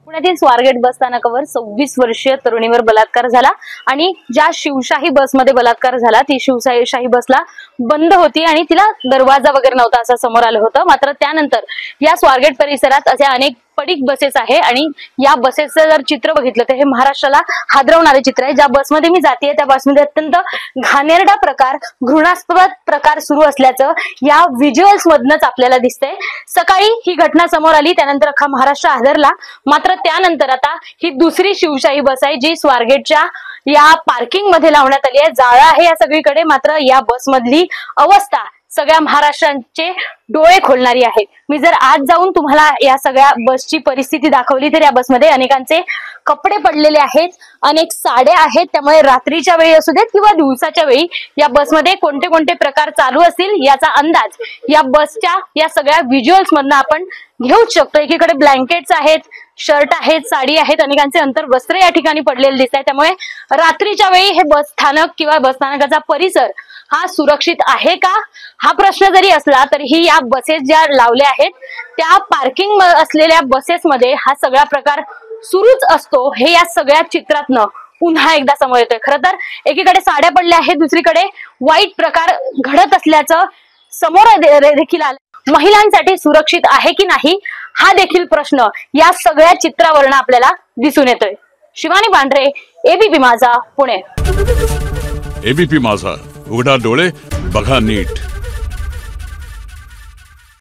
पुण्यातील स्वारगेट बस स्थानकावर 26 वर्षीय तरुणीवर बलात्कार झाला आणि ज्या शिवशाही बसमध्ये बलात्कार झाला ती शिवशाही बसला बंद होती आणि तिला दरवाजा वगैरे नव्हता असं समोर आलं होतं। मात्र त्यानंतर या स्वारगेट परिसरात असे अनेक पडीक बसेस आहे आणि या बसेसचं जर चित्र बघितलं तर हे महाराष्ट्राला हादरवणारे चित्र आहे। ज्या बसमध्ये मी जाते त्या बसमध्ये अत्यंत घाणेरडा प्रकार, घृणास्पद प्रकार सुरू असल्याचं या व्हिज्युअल्स मधनच आपल्याला दिसतंय। सकाळी ही घटना समोर आली, त्यानंतर अख्खा महाराष्ट्र हादरला। मात्र त्यानंतर आता ही दुसरी शिवशाही बस आहे जी स्वारगेटच्या या पार्किंग मध्ये लावण्यात आली आहे। जाळं आहे या सगळीकडे, मात्र या बसमधली अवस्था सगळ्या महाराष्ट्राचे डोळे खोलणारी आहे। मी जर आज जाऊन तुम्हाला या सगळ्या बसची परिस्थिती दाखवली तर या बसमध्ये अनेकांचे कपडे पडलेले आहेत, अनेक साड्या आहेत। त्यामुळे रात्रीच्या वेळी असू देत किंवा दिवसाच्या वेळी या बसमध्ये कोणते कोणते प्रकार चालू असतील याचा अंदाज या बसच्या या सगळ्या व्हिज्युअल्स मधनं आपण घेऊच शकतो। एकीकडे ब्लँकेट्स आहेत, शर्ट आहेत, साडी आहेत, अनेकांचे अंतर वस्त्र या ठिकाणी पडलेले दिसत आहे। त्यामुळे रात्रीच्या वेळी हे बस स्थानक किंवा बस स्थानकाचा परिसर हा सुरक्षित आहे का हा प्रश्न जरी असला तरीही या बसेस ज्या लावल्या आहेत त्या पार्किंग असलेल्या बसेसमध्ये हा सगळा प्रकार सुरूच असतो हे या सगळ्या चित्रातनं पुन्हा एकदा समोर येतोय। खरं तर एकीकडे साड्या पडल्या आहेत, दुसरीकडे वाईट प्रकार घडत असल्याचं समोर देखील आलं। महिलांसाठी सुरक्षित आहे की नाही हा देखील प्रश्न या सगळ्या चित्रावरून आपल्याला दिसून येतोय। शिवानी पांढरे, एबीपी माझा, पुणे। एबीपी माझा, उघडा डोळे बघा नीट।